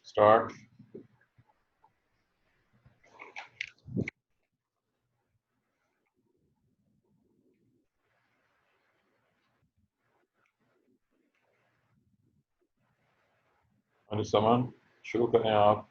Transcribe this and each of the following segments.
Start. सामान शुरू करें आप।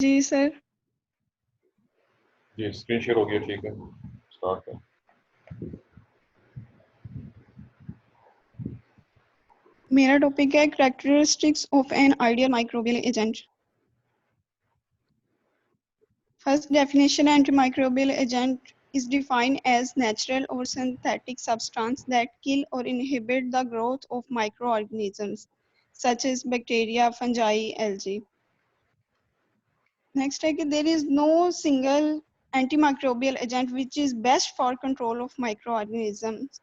जी सर। जी स्क्रीन शेयर हो गया, ठीक है, स्टार्ट करें। मेरा टॉपिक है characteristics of an ideal microbial agent. First definition, antimicrobial agent is defined as natural or synthetic substance that kill or inhibit the growth of microorganisms such as bacteria, fungi, algae. Next है कि there is no single antimicrobial agent which is best for control of microorganisms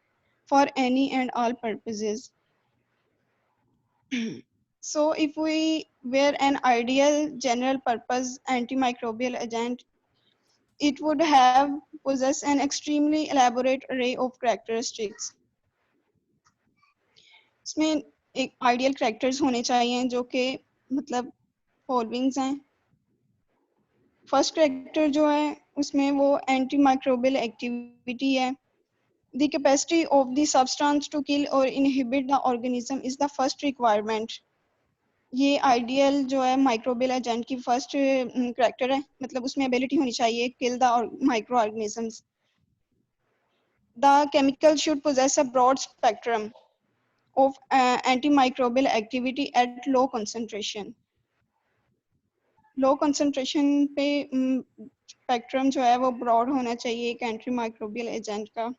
for any and all purposes. So if we were an ideal general purpose antimicrobial agent, it would have possess an extremely elaborate array of characteristics. इसमें एक ideal characters होने चाहिए जो कि मतलब followings हैं। First character जो है उसमें वो एंटी माइक्रोबियल एक्टिविटी है। The capacity of the substance to kill or inhibit the organism is the first requirement. ये आइडियल जो है माइक्रोबियल एजेंट की फर्स्ट कैरेक्टर है, मतलब उसमें एबिलिटी होनी चाहिए kill the micro organisms. The chemical should possess a broad spectrum of antimicrobial activity at low concentration. Low concentration पे स्पेक्ट्रम जो है वो ब्रॉड होना चाहिए एक एंटीमाइक्रोबियल एजेंट का।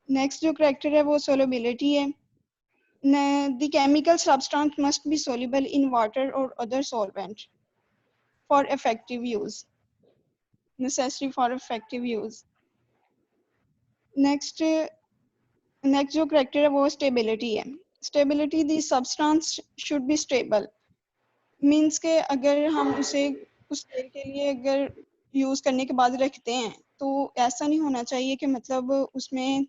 नेक्स्ट जो कैरेक्टर है वो सोलबिलिटी है। The chemical substance must be soluble in water or other solvent for effective use. Necessary for effective use. Next जो कैरेक्टर है वो स्टेबिलिटी है। Stability, the substance should be stable. Means के अगर हम उसे कुछ देर के लिए अगर यूज करने के बाद रखते हैं तो ऐसा नहीं होना चाहिए कि मतलब उसमें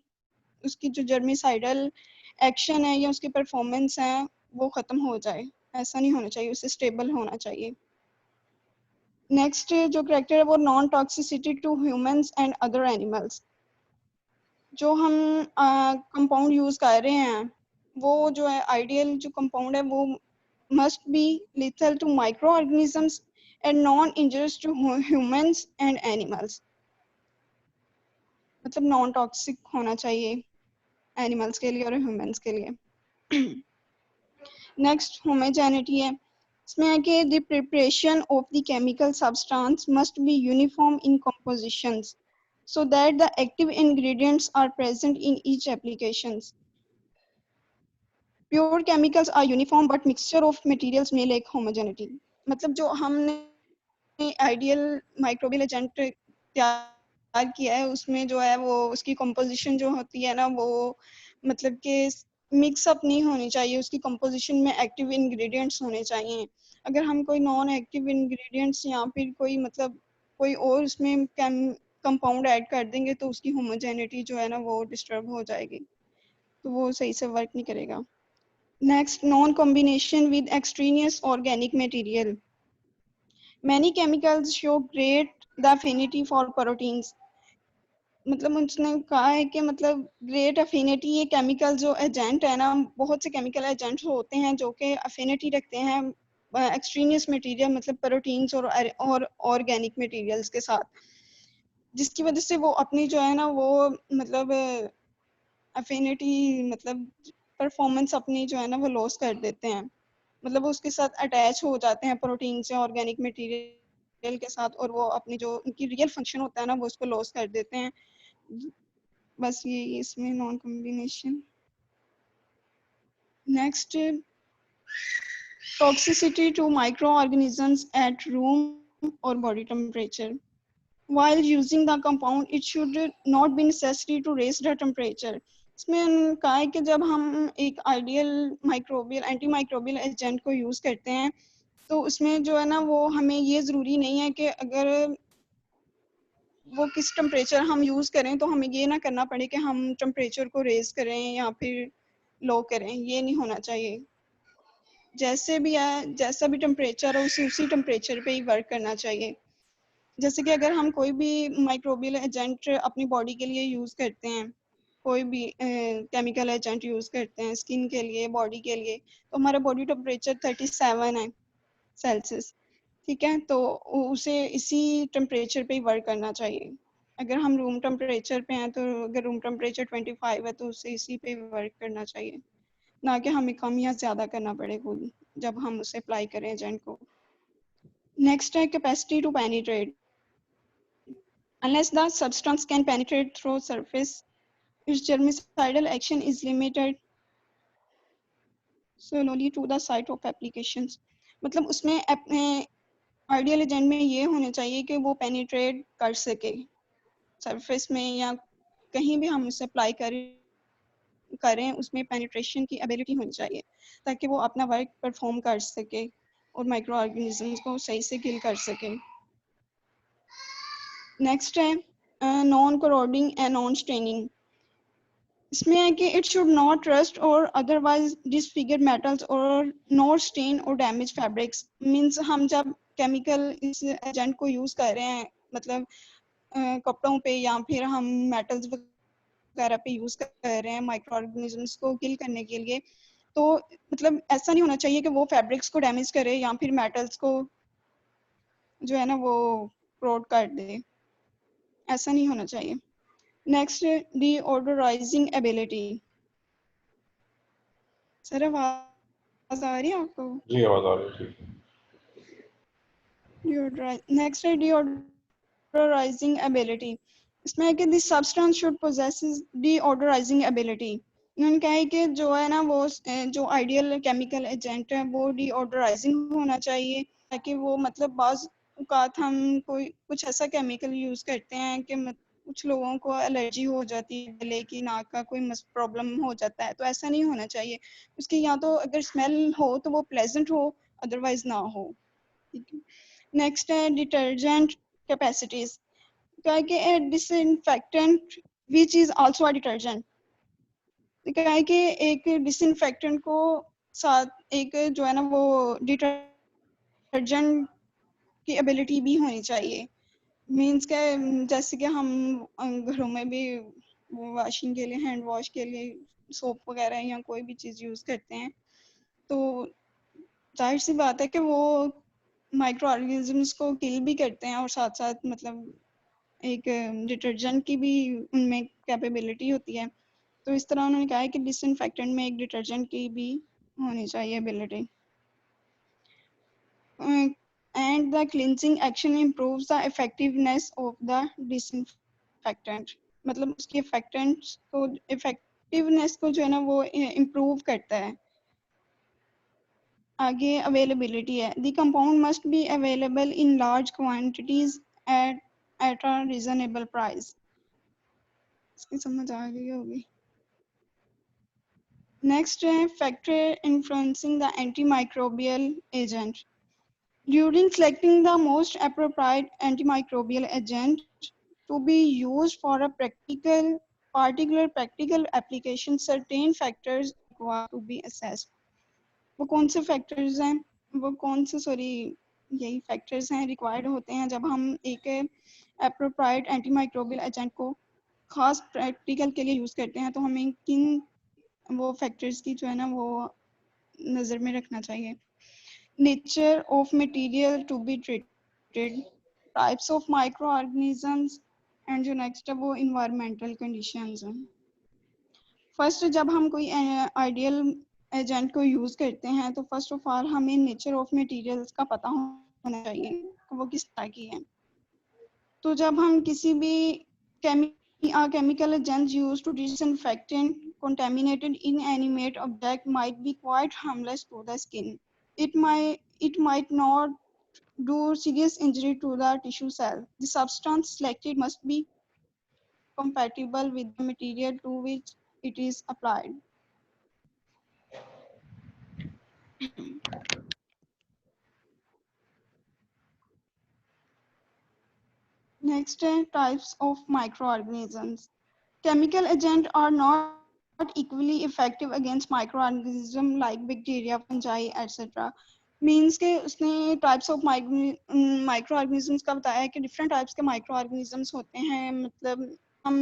उसकी जो जर्मिसाइडल एक्शन है या उसकी परफॉर्मेंस है वो खत्म हो जाए। ऐसा नहीं होना चाहिए, उसे स्टेबल होना चाहिए। नेक्स्ट जो कैरेक्टर है वो non toxicity to humans and other animals. जो हम कंपाउंड यूज कर रहे हैं वो जो है आइडियल जो कंपाउंड है वो must be lethal to microorganisms and non-injurious to humans and animals. मतलब नॉन टॉक्सिक होना चाहिए एनिमल्स के लिए और ह्यूमंस के लिए। नेक्स्ट होमोजेनिटी है। इसमें है कि the preparation of the chemical substance must be uniform in compositions so that the active ingredients are present in each applications. Pure chemicals are uniform but mixture of materials may lack homogeneity. मतलब जो हमने ideal microbial agent तैयार किया है उसमें जो है वो उसकी कंपोजिशन जो होती है ना वो मतलब कि मिक्सअप नहीं होनी चाहिए, उसकी कंपोजिशन में एक्टिव इंग्रेडिएंट्स होने चाहिए। अगर हम कोई नॉन एक्टिव इंग्रेडिएंट्स या फिर कोई मतलब कोई और उसमें कंपाउंड ऐड कर देंगे तो उसकी होमोजेनिटी जो है ना वो डिस्टर्ब हो जाएगी, तो वो सही से वर्क नहीं करेगा। Next, non-combination with extraneous organic material. Many chemicals show great the affinity for proteins. मतलब उसने कहा है कि मतलब ग्रेट अफिनिटी, ये केमिकल जो एजेंट है ना, बहुत से केमिकल एजेंट्स होते हैं जो कि अफिनिटी रखते हैं एक्सट्रेनियस मटेरियल मतलब प्रोटीन्स और ऑर्गेनिक मटेरियल्स के साथ, जिसकी वजह से वो अपनी जो है ना वो मतलब अफिनिटी मतलब परफॉर्मेंस अपनी जो है ना वो लॉस कर देते हैं। मतलब उसके साथ अटैच हो जाते हैं प्रोटीन से ऑर्गेनिक मटेरियल के साथ और वो अपनी जो उनकी रियल फंक्शन होता है ना वो उसको लॉस कर देते हैं। बस ये इसमें non combination. Next, toxicity to microorganisms at room और body temperature. While using the compound, it should not be necessary to raise the temperature. इसमें उन्होंने कहा है कि जब हम एक ideal microbial anti microbial agent को यूज़ करते हैं तो उसमें जो है ना वो हमें ये ज़रूरी नहीं है कि अगर वो किस टेम्परेचर हम यूज़ करें तो हमें ये ना करना पड़े कि हम टेम्परेचर को रेज़ करें या फिर लो करें, ये नहीं होना चाहिए। जैसे भी है, जैसा भी टेम्परेचर है उसी टेम्परेचर पे ही वर्क करना चाहिए। जैसे कि अगर हम कोई भी माइक्रोबियल एजेंट अपनी बॉडी के लिए यूज़ करते हैं, कोई भी केमिकल एजेंट यूज़ करते हैं स्किन के लिए, बॉडी के लिए, तो हमारा बॉडी टेम्परेचर 37 है सेल्सियस, ठीक है? तो उसे इसी टेम्परेचर पे ही वर्क करना चाहिए। अगर हम रूम टेम्परेचर पे हैं तो अगर रूम टेम्परेचर 25 है तो उसे इसी पे वर्क करना चाहिए, ना कि हमें कम या ज़्यादा करना पड़े कोई जब हम उसे अप्लाई करें एजेंट को। नेक्स्ट है capacity to penetrate. Unless the substance can penetrate through surface, its germicidal action is limited solely to the site of applications. मतलब उसमें अपने आइडियल एजेंट में ये होने चाहिए कि वो पेनिट्रेट कर सके सरफेस में या कहीं भी हम उसे अप्लाई करें उसमें पेनिट्रेशन की एबिलिटी होनी चाहिए ताकि वो अपना वर्क परफॉर्म कर सके और माइक्रो ऑर्गेनिजम्स को सही से किल कर सके। नेक्स्ट है नॉन करोडिंग एंड नॉन स्टेनिंग। इसमें है कि इट शुड नॉट रस्ट और अदरवाइज डिसफिगर मेटल्स और नॉट स्टेन और डैमेज फैब्रिक्स। मींस हम जब केमिकल इस एजेंट को यूज़ कर रहे हैं मतलब कपड़ों पे या फिर हम मेटल्स वगैरह पे यूज़ कर रहे हैं माइक्रो ऑर्गेनिजम्स को किल करने के लिए, तो मतलब ऐसा नहीं होना चाहिए कि वो फैब्रिक्स को डैमेज करे या फिर मेटल्स को जो है ना वो कोट कर दे, ऐसा नहीं होना चाहिए। Next, डीओडोराइजिंग ability. सर आवाज आ रही है आपको? जी आवाज़ आ रही है, ठीक है। नेक्स्ट है deodorizing ability। इसमें है कि this substance should possesses deodorizing ability। उन्होंने कहा है कि जो है ना वो जो आइडियल केमिकल एजेंट है वो deodorizing होना चाहिए ताकि वो मतलब बाज़ औक़ात हम कोई कुछ ऐसा केमिकल यूज़ करते हैं कि कुछ लोगों को एलर्जी हो जाती है, गले की, नाक का कोई प्रॉब्लम हो जाता है, तो ऐसा नहीं होना चाहिए। उसकी या तो अगर स्मेल हो तो वो प्लेजेंट हो, अदरवाइज ना हो। ठीक है। नेक्स्ट है डिटर्जेंट कैपेसिटीज। क्या है कि a disinfectant which is also a detergent. तो क्या है कि एक डिसइंफेक्टेंट को साथ एक जो है ना वो डिटर्जेंट की एबिलिटी भी होनी चाहिए। मीन्स के जैसे कि हम घरों में भी वॉशिंग के लिए, हैंड वॉश के लिए सोप वगैरह या कोई भी चीज़ यूज़ करते हैं, तो जाहिर सी बात है कि वो माइक्रो ऑर्गेनिजम्स को किल भी करते हैं और साथ साथ मतलब एक डिटर्जेंट की भी उनमें कैपेबिलिटी होती है। तो इस तरह उन्होंने कहा है कि डिसइंफेक्टेंट में एक डिटर्जेंट की भी होनी चाहिए ability. And the cleansing action improves the effectiveness of the disinfectant. मतलब उसकी इफेक्टिवनेस को जो है ना वो इम्प्रूव करता है। आगे अवेलेबिलिटी है। The compound must be available in large quantities at a reasonable price. इसकी समझ आ गई होगी। नेक्स्ट है factor influencing the antimicrobial agent. During selecting the most appropriate antimicrobial agent to be used for a particular practical application, certain factors require to be assessed. वो कौन से factors हैं, वो कौन से सॉरी यही फैक्टर्स हैं रिक्वायर्ड होते हैं जब हम एक एप्रोप्राइट एंटीमाइक्रोबियल एजेंट को खास प्रैक्टिकल के लिए यूज़ करते हैं, तो हमें किन वो फैक्टर्स की जो है ना वो नज़र में रखना चाहिए। Nature of material to be treated, types of micro organisms and जो नेक्स्ट है वो इन्वायरमेंटल कंडीशंस हैं। फर्स्ट, जब हम कोई आइडियल एजेंट को यूज़ करते हैं तो फर्स्ट ऑफ ऑल हमें नेचर ऑफ मटेरियल्स का पता होना चाहिए कि वो किस तरह की है। तो जब हम किसी भी chemical agents used to disinfectant contaminated inanimate object might be quite harmless to the skin. It might not do serious injury to the tissue cell. The substance selected must be compatible with the material to which it is applied. Next, types of microorganisms. Chemical agents are not equally effective against microorganisms like bacteria, fungi, etc. Means के उसने types of micro का बताया है कि different types के micro organisms होते हैं. मतलब हम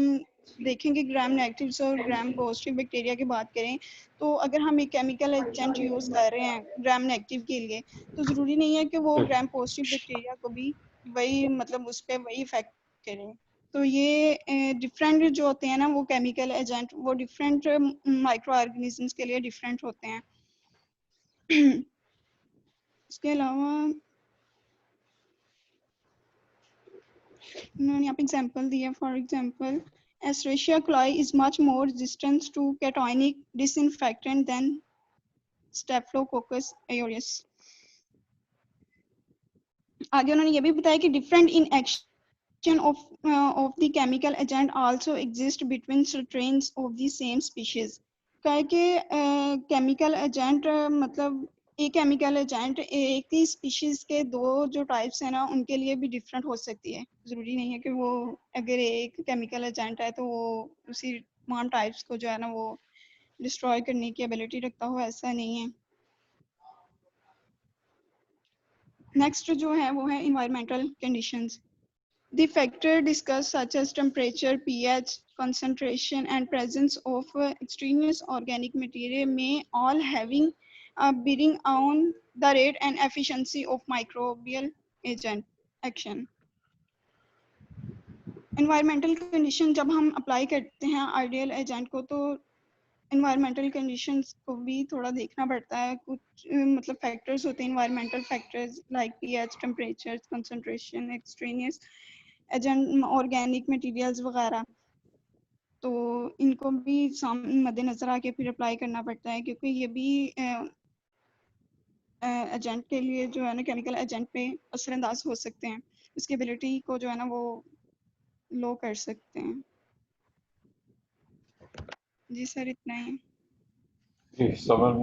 देखेंगे ग्राम नेगेटिव्स और ग्राम पॉजिटिव बैक्टीरिया की बात करें तो अगर हम एक केमिकल एजेंट यूज कर रहे हैं ग्राम नेगेटिव के लिए तो जरूरी नहीं है कि वो ग्राम पॉजिटिव बैक्टीरिया को भी वही मतलब उस पर वही इफेक्ट करे. तो ये डिफरेंट जो होते हैं ना वो केमिकल एजेंट वो डिफरेंट माइक्रो ऑर्गेनिजम्स के लिए डिफरेंट होते हैं. इसके अलावा उन्होंने यहाँ पे एग्जांपल दिया. For example Escherichia coli is much more resistant to cationic disinfectant than Staphylococcus aureus. आगे उन्होंने ये भी बताया कि different in action of the chemical agent also exist between strains of the same species. कहे कि केमिकल एजेंट मतलब एक केमिकल एजेंट एक ही स्पीशीज के दो जो टाइप्स हैं ना उनके लिए भी डिफरेंट हो सकती है. जरूरी नहीं है कि वो अगर एक केमिकल एजेंट है तो वो उसी तमाम टाइप्स को जो है ना वो डिस्ट्रॉय करने की एबिलिटी रखता हो, ऐसा नहीं है. नेक्स्ट जो है वो है environmental conditions. The factors discussed such as temperature, pH, concentration and presence of extraneous organic material may all having a bearing on the rate and efficiency of microbial agent action. Environmental condition जब हम apply करते हैं ideal agent को तो environmental conditions को भी थोड़ा देखना पड़ता है. कुछ मतलब factors होते हैं environmental factors like pH, temperature, concentration, extraneous agent organic materials वगैरह, तो इनको भी मद्देनजर आके फिर अप्लाई करना पड़ता है क्योंकि ये भी एजेंट के लिए जो है ना केमिकल एजेंट पे असरअंदाज हो सकते हैं, उसकी एबिलिटी को जो है ना वो लो कर सकते हैं. जी सर इतना ही. जी समन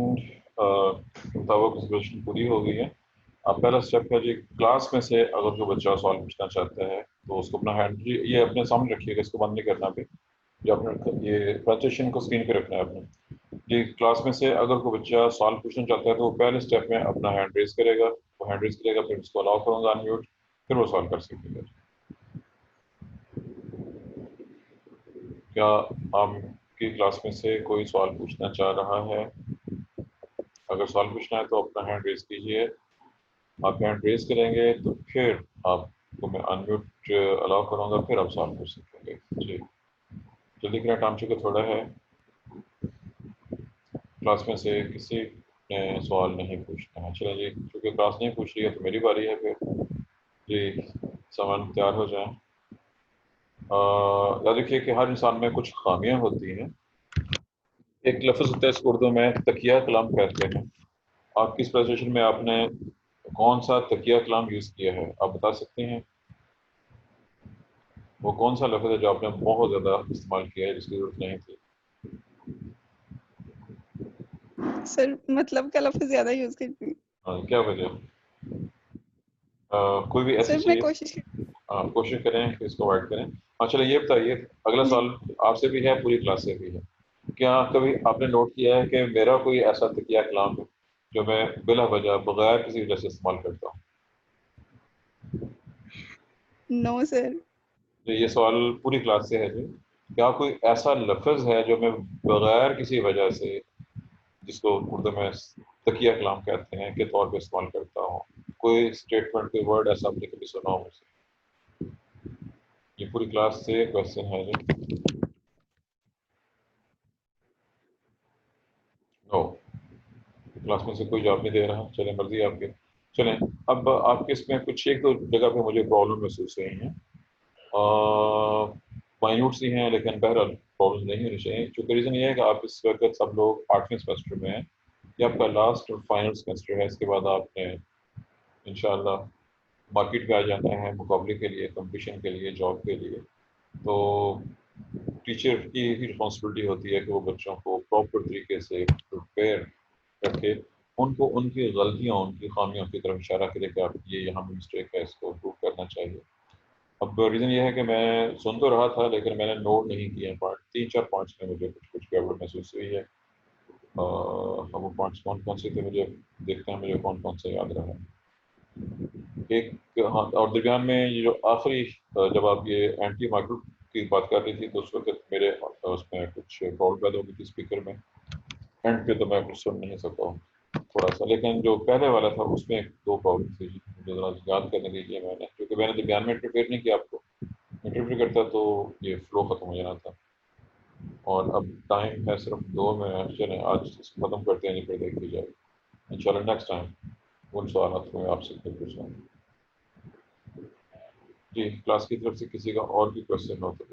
मुताबिक क्वेश्चन पूरी हो गई है. अब पहला स्टेप है जी क्लास में से अगर कोई बच्चा सवाल पूछना चाहता है तो उसको अपना हैंड ये अपने सामने रखिएगा, इसको बंद नहीं करना पे. जो अपने ये प्रेजेंटेशन को स्क्रीन पे रखना है आपने. जी क्लास में से अगर कोई बच्चा सवाल पूछना चाहता है तो वो पहले स्टेप में अपना हैंड रेज करेगा. वो हैंड रेज करेगा फिर उसको अलाउ करूँगा अनम्यूट, फिर वो सवाल कर सकेगा. क्या आपकी क्लास में से कोई सवाल पूछना चाह रहा है? अगर सवाल पूछना है तो अपना हैंड रेज कीजिए. आप हैंड रेज करेंगे तो फिर आपको मैं अनम्यूट अलाउ करूँगा, फिर आप सवाल पूछ सकेंगे. जी जल्दी करें, टाइम चुके थोड़ा है. क्लास में से किसी ने सवाल नहीं पूछना है. चलिए जी क्योंकि क्लास नहीं पूछ रही है तो मेरी बारी है फिर. जी सामान तैयार हो जाए. याद रखिए कि हर इंसान में कुछ खामियां होती हैं. एक लफ्ज़ होता है इसको उर्दू में तकिया कलाम कहते हैं. आपकी इस प्रेजेंटेशन में आपने कौन सा तकिया कलाम यूज़ किया है, आप बता सकते हैं? वो कौन सा लफ्ज़ है जो आपने बहुत ज़्यादा इस्तेमाल किया है जिसकी ज़रूरत नहीं थी? सर मतलब का लफ्ज़ ज़्यादा यूज़ करती हूँ. हाँ क्या वजह? कोई भी ऐसी सर मैं चीज़ कोशिश कोशिश करें कि इसको अवॉइड करें. हाँ चलिए ये बताइए, अगला जी सवाल आपसे भी है, पूरी क्लास से भी है. क्या कभी आपने नोट किया है कि मेरा कोई ऐसा तकिया कलाम है जो मैं बिला वजह बगैर किसी वजह से इस्तेमाल करता हूँ? No sir. तो ये सवाल पूरी क्लास से है जी. क्या कोई ऐसा लफ्ज़ है जो मैं बगैर किसी वजह से, जिसको उर्दू में तकिया कलाम कहते हैं, के तौर पे इस्तेमाल करता हूँ? कोई स्टेटमेंट, कोई वर्ड ऐसा आपने कभी सुना हो मुझसे? ये पूरी क्लास से क्वेश्चन है जी. नो, क्लास में से कोई जवाब नहीं दे रहा. चलें मर्जी है आपकी. चलें अब आपके इसमें कुछ एक दो जगह पे मुझे प्रॉब्लम महसूस हुई हैं. माइन्यूट सी हैं लेकिन बहरहाल प्रॉब्लम नहीं होनी चाहिए. चूँकि रीज़न ये है कि आप इस वक्त सब लोग 8वें सेमेस्टर में हैं. ये आपका लास्ट और फाइनल सेमेस्टर है. इसके बाद आपने इंशाल्लाह मार्केट में आ जाना है मुकाबले के लिए, कंपटीशन के लिए, जॉब के लिए. तो टीचर की ही रिस्पॉन्सिबिलिटी होती है कि वो बच्चों को प्रॉपर तरीके से प्रिपेयर रखे, उनको उनकी गलतियाँ, उनकी खामियों की तरफ इशारा करे कि आप ये यहाँ पे मिस्टेक है, इसको इम्प्रूव करना चाहिए। अब रीज़न ये है कि मैं सुन तो रहा था लेकिन मैंने नोट नहीं किए पॉइंट, 3-4 पॉइंट्स में मुझे कुछ-कुछ गड़बड़ महसूस हुई है। अब वो पॉइंट्स कौन-कौन से थे मुझे देखते हैं मुझे कौन-कौन सा याद रहा है। एक हाँ, और दरमियान में ये जो आखिरी जब आप ये एंटी माइक्रो की बात कर रही थी तो उस वक़्त मेरे उसमें कुछ प्रॉब्लम पैदा हो गई थी स्पीकर में। एंड पे तो मैं कुछ सुन नहीं सका हूँ थोड़ा-सा, लेकिन जो पहले वाला था उसमें 2 प्रॉब्लम थी, मुझे ज़रा याद करने दीजिए मैंने क्योंकि मैंने दरमियान में इंटरफेयर नहीं किया आपको। इंटरफेयर करता तो ये फ्लो खत्म हो जाना था। और अब टाइम है सिर्फ 2 मिनट, चलें आज इसको खत्म करते हैं, नहीं फिर देखी जाएगी। इंशाल्लाह नेक्स्ट टाइम उन सवालात को मैं आपसे फिर पूछूँगा। जी, क्लास की तरफ से किसी का और भी क्वेश्चन हो तो